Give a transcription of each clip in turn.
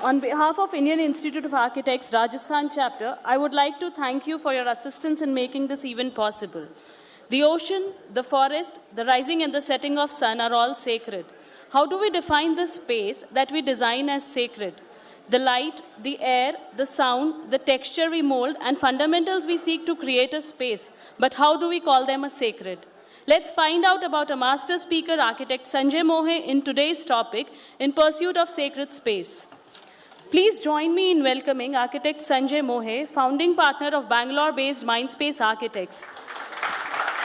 On behalf of Indian Institute of Architects, Rajasthan chapter, I would like to thank you for your assistance in making this event possible. The ocean, the forest, the rising and the setting of sun are all sacred. How do we define the space that we design as sacred? The light, the air, the sound, the texture we mold, and fundamentals we seek to create a space. But how do we call them a sacred? Let's find out about a master speaker architect Sanjay Mohe in today's topic, In Pursuit of Sacred Space. Please join me in welcoming architect Sanjay Mohe, founding partner of Bangalore-based Mindspace Architects.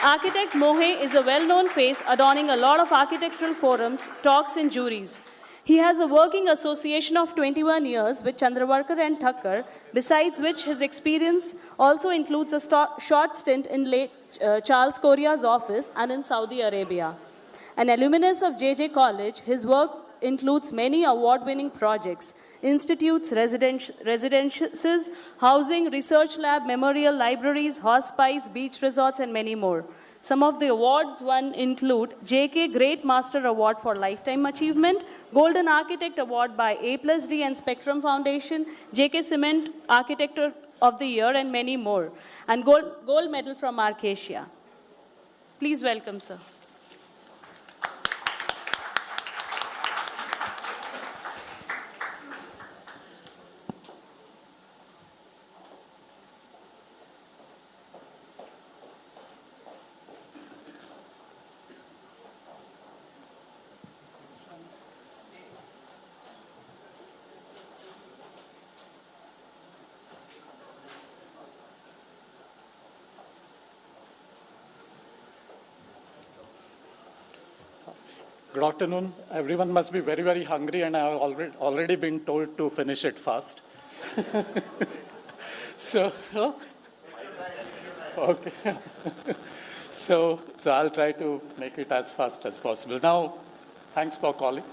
Architect Mohe is a well-known face adorning a lot of architectural forums, talks and juries. He has a working association of 21 years with Chandravarkar and Thakkar, besides which his experience also includes a short stint in late Charles Correa's office and in Saudi Arabia. An alumnus of JJ College, his work includes many award-winning projects, institutes, residences, housing, research lab, memorial libraries, hospice, beach resorts, and many more. Some of the awards won include JK Great Master Award for Lifetime Achievement, Golden Architect Award by A+D and Spectrum Foundation, JK Cement Architect of the Year, and many more, and gold medal from Arcacia. Please welcome, sir. Good afternoon. Everyone must be very, very hungry, and I have already been told to finish it fast. Okay. So I'll try to make it as fast as possible. Now, thanks for calling.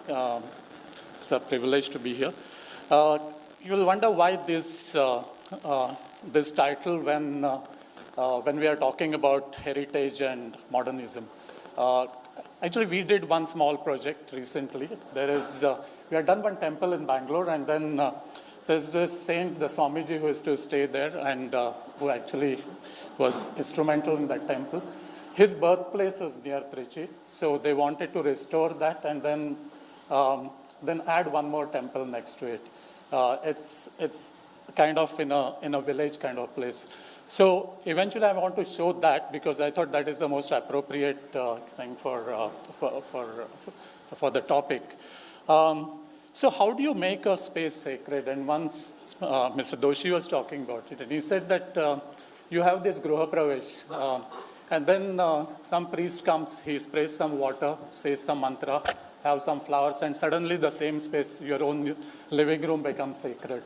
It's a privilege to be here. You'll wonder why this title when we are talking about heritage and modernism. Actually, we did one small project recently. We had done one temple in Bangalore, and then there's this saint, the Swamiji, who used to stay there and who actually was instrumental in that temple. His birthplace was near Trichy, so they wanted to restore that and then add one more temple next to it. It's kind of in a village kind of place. So eventually I want to show that because I thought that is the most appropriate thing for the topic. So how do you make a space sacred? And once Mr. Doshi was talking about it, and he said that you have this Gruha Pravesh, and then some priest comes, he sprays some water, says some mantra, have some flowers, and suddenly the same space, your own living room, becomes sacred.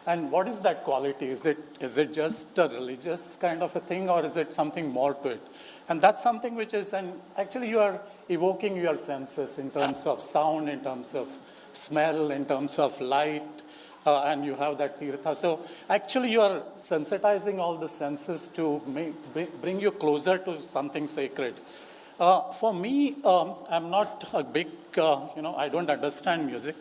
And what is that quality? Is it just a religious kind of a thing, or is it something more to it? And that's something which is, and actually you are evoking your senses in terms of sound, in terms of smell, in terms of light, and you have that tirtha. So actually you are sensitizing all the senses to bring you closer to something sacred. For me, I'm not a big, I don't understand music,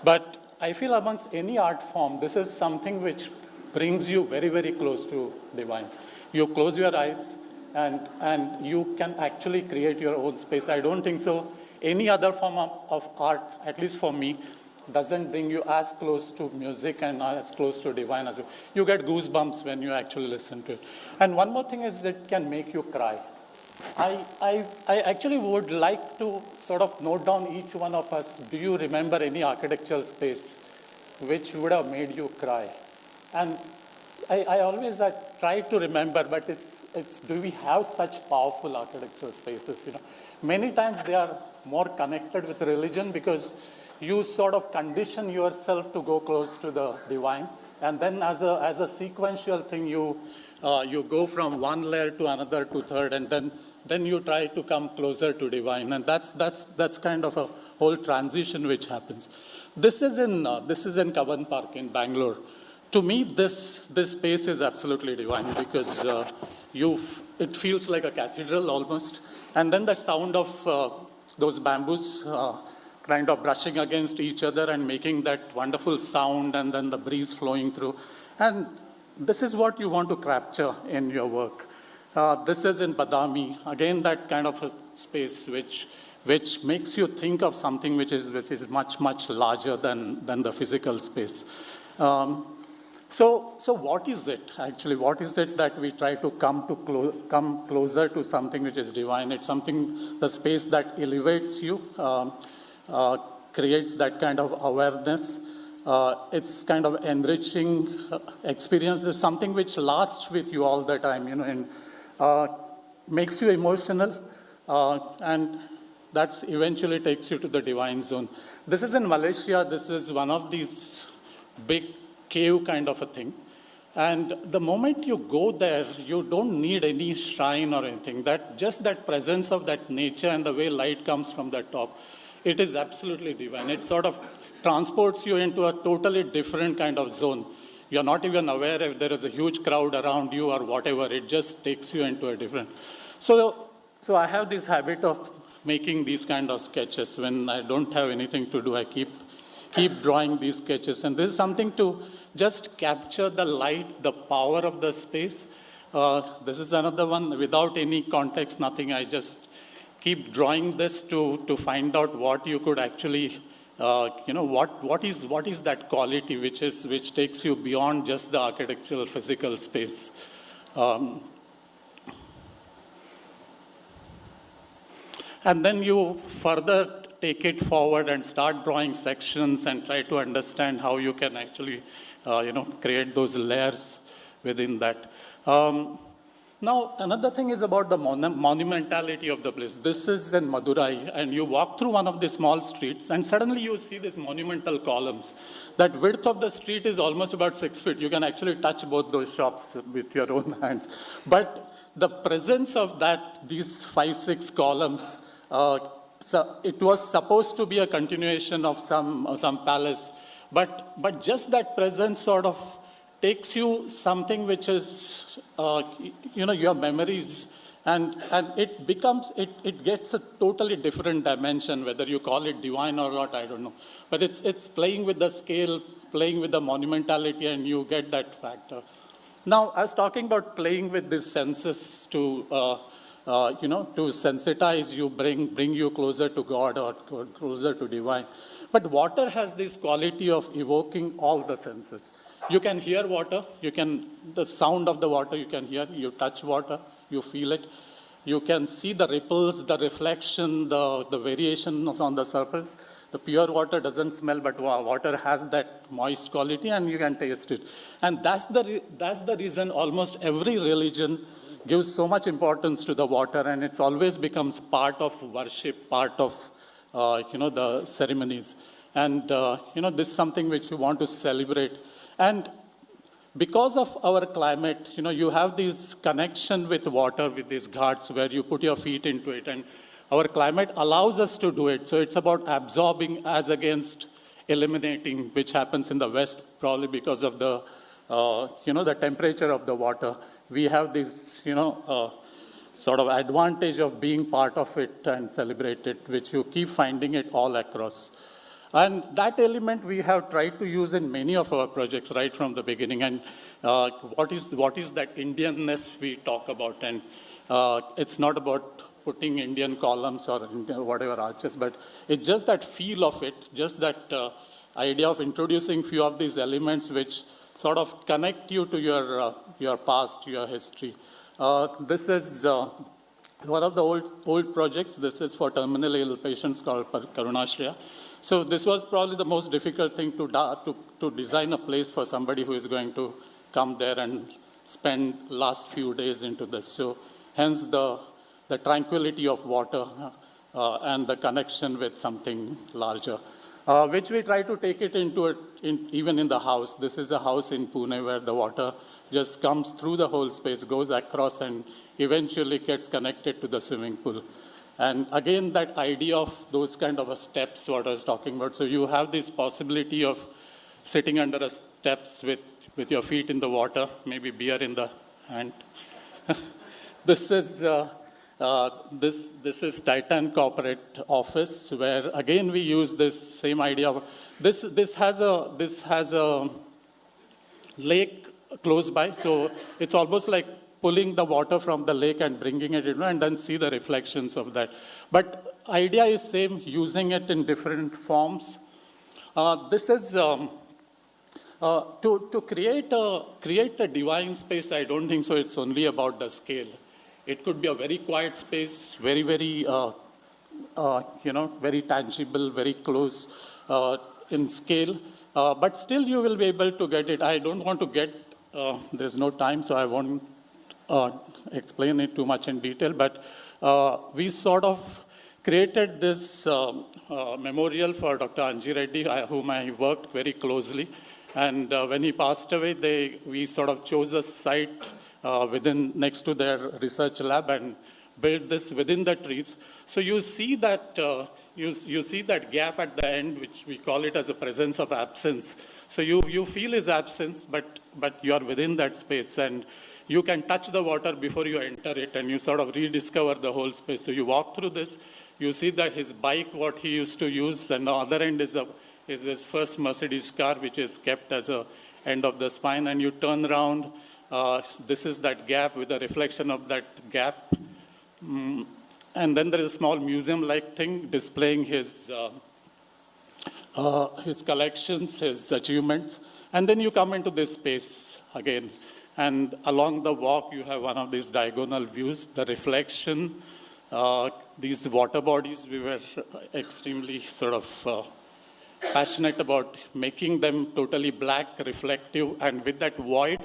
but I feel amongst any art form, this is something which brings you very, very close to divine. You close your eyes and you can actually create your own space. I don't think so. Any other form of art, at least for me, doesn't bring you as close to music and as close to divine as you. You get goosebumps when you actually listen to it. And one more thing is it can make you cry. I actually would like to sort of note down each one of us. Do you remember any architectural space which would have made you cry? And I always try to remember, but it's do we have such powerful architectural spaces? Many times they are more connected with religion because you sort of condition yourself to go close to the divine, and then as a sequential thing you go from one layer to another to third, and then you try to come closer to divine, and that's kind of a whole transition which happens. This is in Kavan Park in Bangalore. To me, this space is absolutely divine because it feels like a cathedral almost, and then the sound of those bamboos kind of brushing against each other and making that wonderful sound, and then the breeze flowing through. And this is what you want to capture in your work. This is in Badami, again that kind of a space which makes you think of something which is much, much larger than the physical space. So what is it, actually? What is it that we try to come closer to something which is divine? It's something, the space that elevates you, creates that kind of awareness. It's kind of enriching experience. There's something which lasts with you all the time, and makes you emotional, and that eventually takes you to the divine zone. This is in Malaysia. This is one of these big cave kind of a thing. And the moment you go there, you don't need any shrine or anything. Just that presence of that nature and the way light comes from the top, it is absolutely divine. It sort of transports you into a totally different kind of zone. You're not even aware if there is a huge crowd around you or whatever. It just takes you into a different. So I have this habit of making these kind of sketches. When I don't have anything to do, I keep drawing these sketches. And this is something to just capture the light, the power of the space. This is another one without any context, nothing. I just keep drawing this to find out what you could actually, what is that quality which takes you beyond just the architectural physical space. And then you further take it forward and start drawing sections and try to understand how you can actually, create those layers within that. Now, another thing is about the monumentality of the place. This is in Madurai, and you walk through one of the small streets, and suddenly you see these monumental columns. That width of the street is almost about 6 feet. You can actually touch both those shops with your own hands. But the presence of these 5-6 columns, so it was supposed to be a continuation of some palace, but just that presence sort of takes you something which is, your memories, and it gets a totally different dimension. Whether you call it divine or not, I don't know, but it's playing with the scale, playing with the monumentality, and you get that factor. Now, I was talking about playing with these senses to sensitize you, bring you closer to God or closer to divine. But water has this quality of evoking all the senses. You can hear water, the sound of the water you can hear, you touch water, you feel it. You can see the ripples, the reflection, the variations on the surface. The pure water doesn't smell, but water has that moist quality, and you can taste it. And that's the reason almost every religion gives so much importance to the water, and it's always becomes part of worship, part of the ceremonies. And this is something which you want to celebrate. And because of our climate, you have this connection with water, with these ghats where you put your feet into it, and our climate allows us to do it. So it's about absorbing as against eliminating, which happens in the West probably because of the temperature of the water. We have this, sort of advantage of being part of it and celebrate it, which you keep finding it all across. And that element we have tried to use in many of our projects right from the beginning. And what is that Indianness we talk about? And it's not about putting Indian columns or whatever arches, but it's just that feel of it, just that idea of introducing few of these elements which sort of connect you to your past, your history. This is one of the old projects. This is for terminally ill patients called Karunashraya. So this was probably the most difficult thing to design a place for somebody who is going to come there and spend last few days into this. So hence the tranquility of water and the connection with something larger, which we try to take it even in the house. This is a house in Pune where the water just comes through the whole space, goes across, and eventually gets connected to the swimming pool. And again, that idea of those kind of steps, what I was talking about. So you have this possibility of sitting under a steps with your feet in the water, maybe beer in the hand. This is This is Titan Corporate Office, where again we use this same idea of this has a lake close by, so it's almost like pulling the water from the lake and bringing it in, and then see the reflections of that. But idea is same, using it in different forms. This is to create a divine space. I don't think so. It's only about the scale. It could be a very quiet space, very very very tangible, very close in scale. But still, you will be able to get it. I don't want to get. There's no time, so I won't explain it too much in detail. But we sort of created this memorial for Dr. Anji Reddy, whom I worked very closely. And when he passed away, we sort of chose a site next to their research lab and built this within the trees. So you see that you see that gap at the end, which we call it as a presence of absence. So you feel his absence, but you are within that space, and you can touch the water before you enter it, and you sort of rediscover the whole space. So you walk through this, you see that his bike, what he used to use, and the other end is his first Mercedes car, which is kept as a end of the spine, and you turn around. This is that gap with the reflection of that gap. And then there is a small museum-like thing displaying his collections, his achievements. And then you come into this space again. And along the walk, you have one of these diagonal views, the reflection, these water bodies. We were extremely sort of passionate about making them totally black, reflective, and with that void,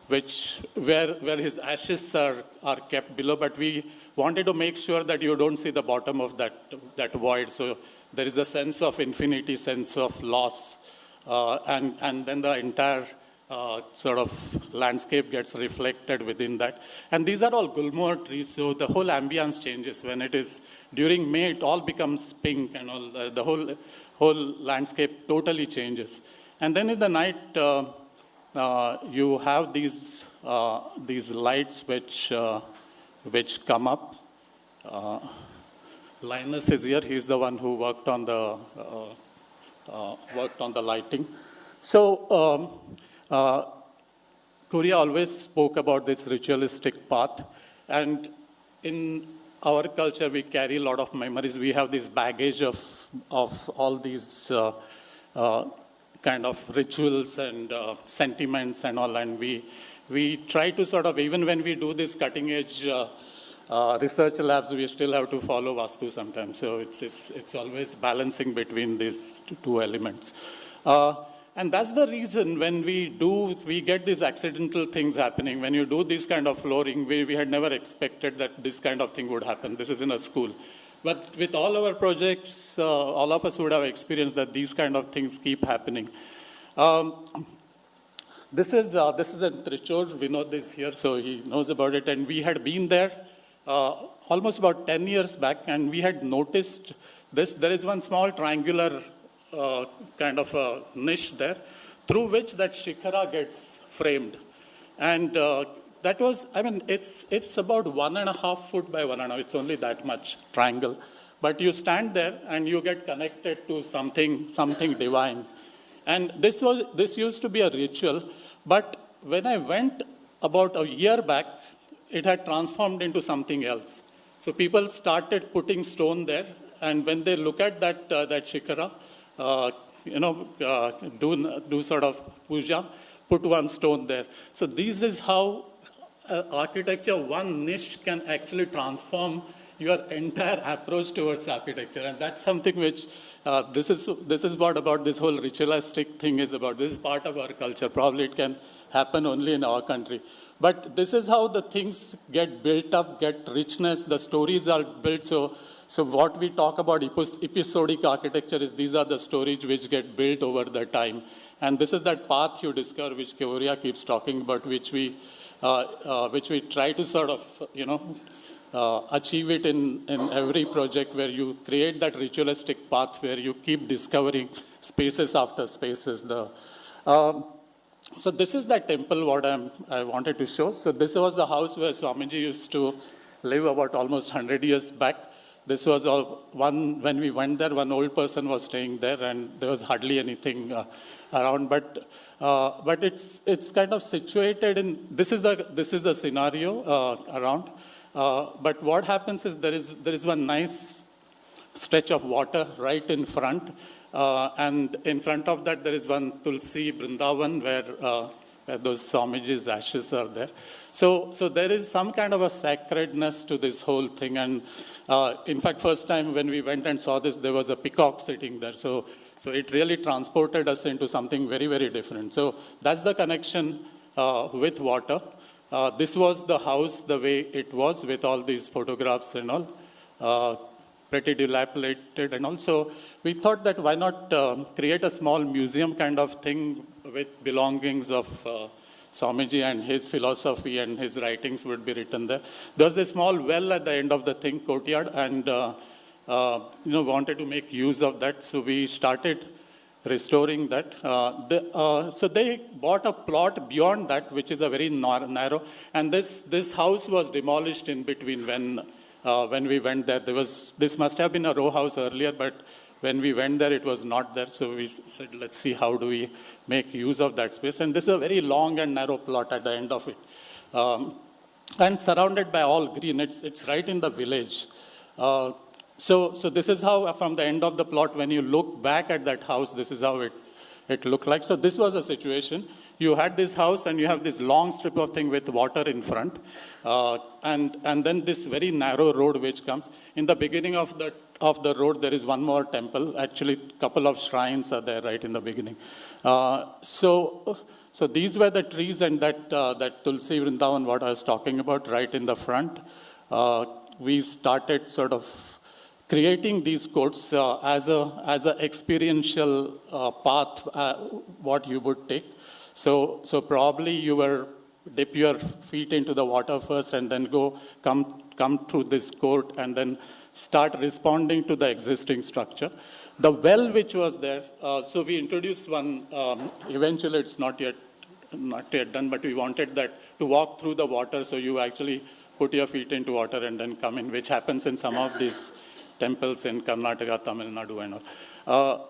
where his ashes are kept below. But we wanted to make sure that you don't see the bottom of that void. So there is a sense of infinity, sense of loss, and then the entire sort of landscape gets reflected within that. And these are all gulmohar trees, so the whole ambience changes. When it is during May, it all becomes pink, and all the whole landscape totally changes. And then in the night, you have these lights which come up. Linus is here. He's the one who worked on the lighting. So Korea always spoke about this ritualistic path, and in our culture we carry a lot of memories. We have this baggage of all these kind of rituals and sentiments and all, and we try to sort of, even when we do this cutting edge research labs, we still have to follow Vastu sometimes. So it's always balancing between these two elements. And that's the reason when we get these accidental things happening. When you do this kind of flooring, we had never expected that this kind of thing would happen. This is in a school. But with all our projects, all of us would have experienced that these kind of things keep happening. This is in Trichur. Vinod is here, so he knows about it. And we had been there almost about 10 years back, and we had noticed this. There is one small triangular kind of a niche there, through which that shikara gets framed. And that was, it's about 1.5 foot by 1.5. It's only that much triangle. But you stand there and you get connected to something divine. And this used to be a ritual. But when I went about a year back, it had transformed into something else. So people started putting stone there. And when they look at that shikara, do sort of puja, put one stone there. So this is how architecture, one niche can actually transform your entire approach towards architecture. And that's something which, this is what about this whole ritualistic thing is about. This is part of our culture. Probably it can happen only in our country. But this is how the things get built up, get richness, the stories are built. So what we talk about episodic architecture is these are the stories which get built over the time. And this is that path you discover, which Korea keeps talking about, which we try to sort of, achieve it in every project, where you create that ritualistic path where you keep discovering spaces after spaces. So this is that temple what I wanted to show. So this was the house where Swamiji used to live about almost 100 years back. This was when we went there, one old person was staying there, and there was hardly anything around. But it's kind of situated in, this is the scenario around. But what happens is there is one nice stretch of water right in front. And in front of that, there is one Tulsi Vrindavan where those Swamiji's ashes are there. So there is some kind of a sacredness to this whole thing. And in fact, first time when we went and saw this, there was a peacock sitting there. So it really transported us into something very, very different. So that's the connection with water. This was the house the way it was with all these photographs and all. Pretty dilapidated, and also we thought that why not create a small museum kind of thing with belongings of Swamiji, and his philosophy and his writings would be written there. There was a small well at the end of the thing, courtyard, and wanted to make use of that, so we started restoring that. So they bought a plot beyond that, which is a very narrow, and this house was demolished in between when we went there. This must have been a row house earlier, but when we went there, it was not there. So we said, let's see how do we make use of that space. And this is a very long and narrow plot at the end of it. And surrounded by all green. It's right in the village. So this is how, from the end of the plot, when you look back at that house, this is how it looked like. So this was a situation. You had this house and you have this long strip of thing with water in front. And then this very narrow road which comes. In the beginning of the road, there is one more temple. Actually, a couple of shrines are there right in the beginning. So these were the trees, and that Tulsi Vrindavan, what I was talking about, right in the front. We started sort of creating these courts as a experiential path, what you would take. So probably you were dip your feet into the water first, and then come through this court, and then start responding to the existing structure. The well which was there, so we introduced one. Eventually, it's not yet done, but we wanted that to walk through the water, so you actually put your feet into water and then come in, which happens in some of these temples in Karnataka, Tamil Nadu, and all.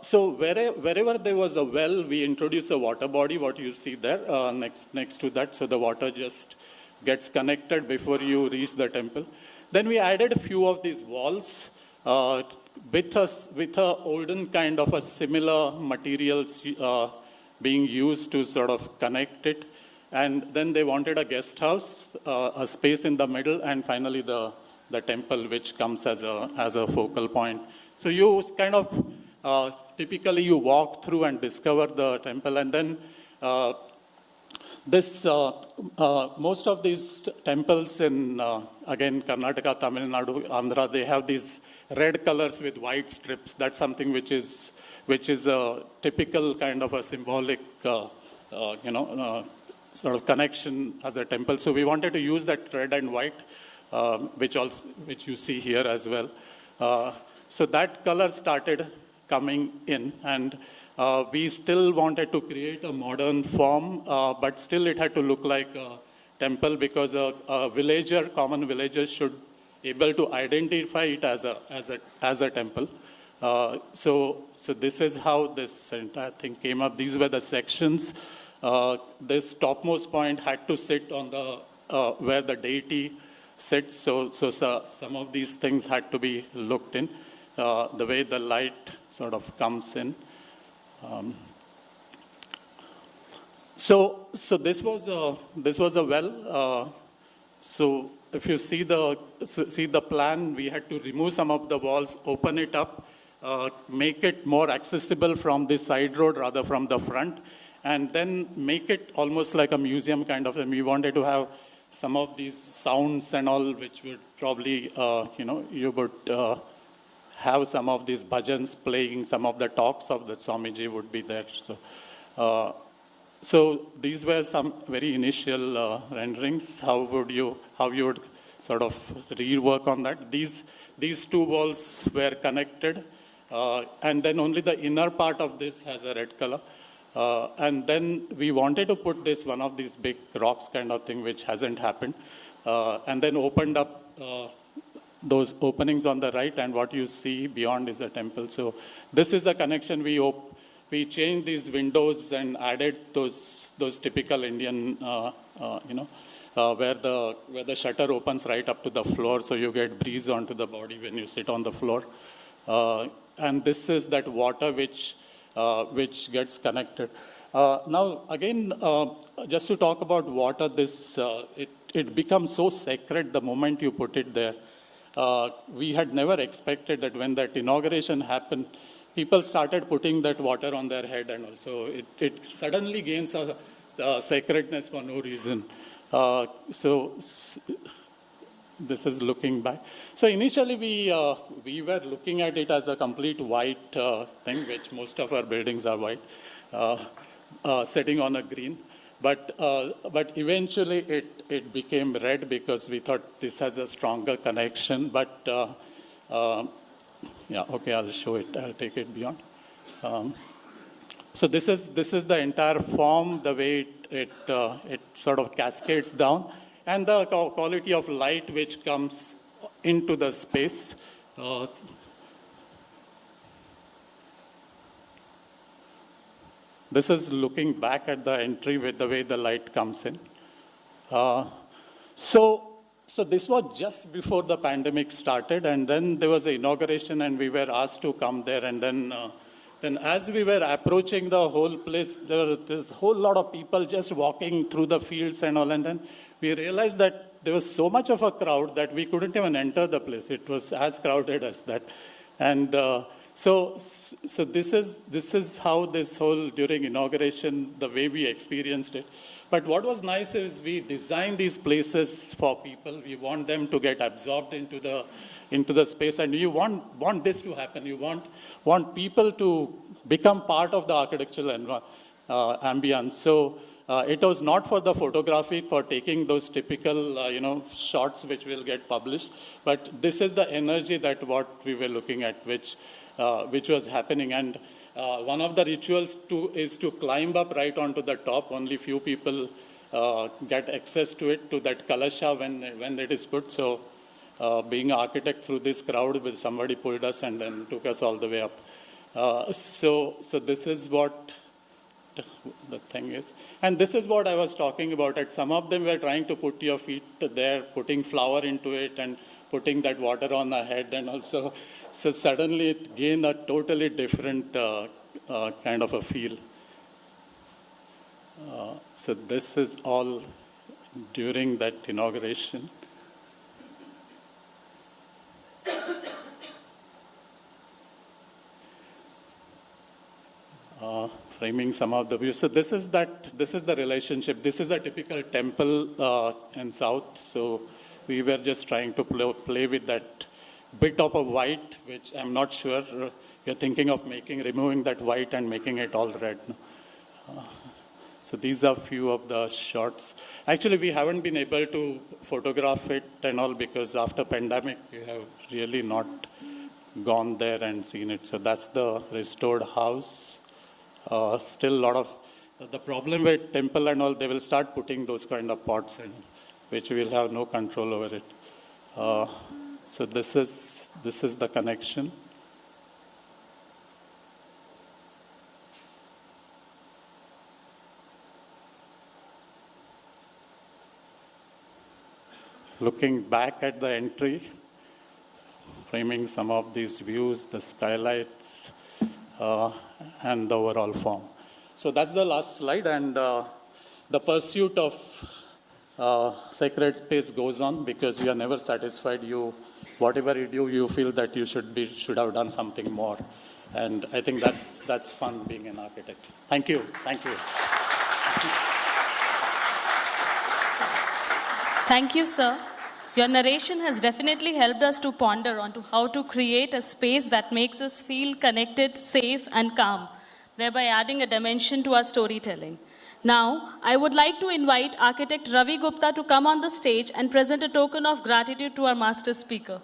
So wherever there was a well, we introduce a water body, what you see there next to that. So the water just gets connected before you reach the temple. Then we added a few of these walls with a olden kind of a similar materials being used to sort of connect it. And then they wanted a guest house, a space in the middle, and finally the temple, which comes as a focal point. So you kind of typically you walk through and discover the temple, and then most of these temples in again Karnataka, Tamil Nadu, Andhra, they have these red colors with white strips. That's something which is a typical kind of a symbolic sort of connection as a temple. So we wanted to use that red and white, which you see here as well. So that color started coming in, and we still wanted to create a modern form, but still it had to look like a temple, because a common villager should be able to identify it as a temple. So this is how this entire thing came up. These were the sections. This topmost point had to sit on the where the deity sits. So some of these things had to be looked in. The way the light sort of comes in. So this was a well. So if you see the plan, we had to remove some of the walls, open it up, make it more accessible from the side road rather from the front, and then make it almost like a museum kind of. And we wanted to have some of these sounds and all, which would probably you would. Have some of these bhajans playing, some of the talks of the Swamiji would be there. So these were some very initial renderings. How you would sort of rework on that. These two walls were connected, and then only the inner part of this has a red color. And then we wanted to put this, one of these big rocks kind of thing, which hasn't happened, and then opened up those openings on the right, and what you see beyond is a temple. So this is the connection. We changed these windows and added those typical Indian, where the shutter opens right up to the floor, so you get breeze onto the body when you sit on the floor. And this is that water which gets connected. Now, again, just to talk about water, it becomes so sacred the moment you put it there. We had never expected that when that inauguration happened, people started putting that water on their head, and also it suddenly gains a sacredness for no reason. This is looking back. So initially we were looking at it as a complete white thing, which most of our buildings are white, sitting on a green. But eventually it became red because we thought this has a stronger connection. But yeah, okay, I'll show it. I'll take it beyond. So this is the entire form, the way it sort of cascades down, and the quality of light which comes into the space. This is looking back at the entry with the way the light comes in. So this was just before the pandemic started, and then there was an inauguration, and we were asked to come there. And then as we were approaching the whole place, there's a whole lot of people just walking through the fields and all. And then we realized that there was so much of a crowd that we couldn't even enter the place. It was as crowded as that. And so this is how this whole, during inauguration, the way we experienced it. But what was nice is we designed these places for people. We want them to get absorbed into the space, and you want this to happen. You want people to become part of the architectural ambience. So it was not for the photography, for taking those typical shots which will get published, but this is the energy that what we were looking at, which was happening. And one of the rituals is to climb up right onto the top. Only few people get access to it, to that kalasha when it is put. So being an architect through this crowd, somebody pulled us and then took us all the way up. So this is what the thing is. And this is what I was talking about. At some of them were trying to put your feet there, putting flour into it and putting that water on the head, and also, so suddenly it gained a totally different kind of a feel. So this is all during that inauguration. Framing some of the views. So this is the relationship. This is a typical temple in South. So we were just trying to play with that bit of a white, which I'm not sure. We're thinking of removing that white and making it all red. So these are few of the shots. Actually, we haven't been able to photograph it and all because after pandemic, we have really not gone there and seen it. So that's the restored house. Still a lot of, the problem with temple and all, they will start putting those kind of pots in, which we'll have no control over it. So this is the connection. Looking back at the entry, framing some of these views, the skylights, and the overall form. So that's the last slide, and the pursuit of sacred space goes on because you are never satisfied. Whatever you do, you feel that you should have done something more, and I think that's fun being an architect. Thank you. Thank you, sir. Your narration has definitely helped us to ponder onto how to create a space that makes us feel connected, safe, and calm, thereby adding a dimension to our storytelling. Now, I would like to invite architect Ravi Gupta to come on the stage and present a token of gratitude to our master speaker.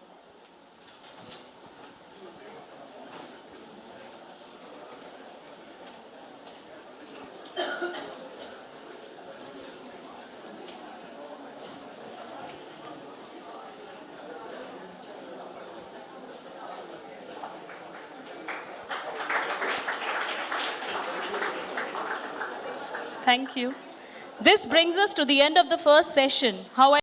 Thank you. This brings us to the end of the first session. However,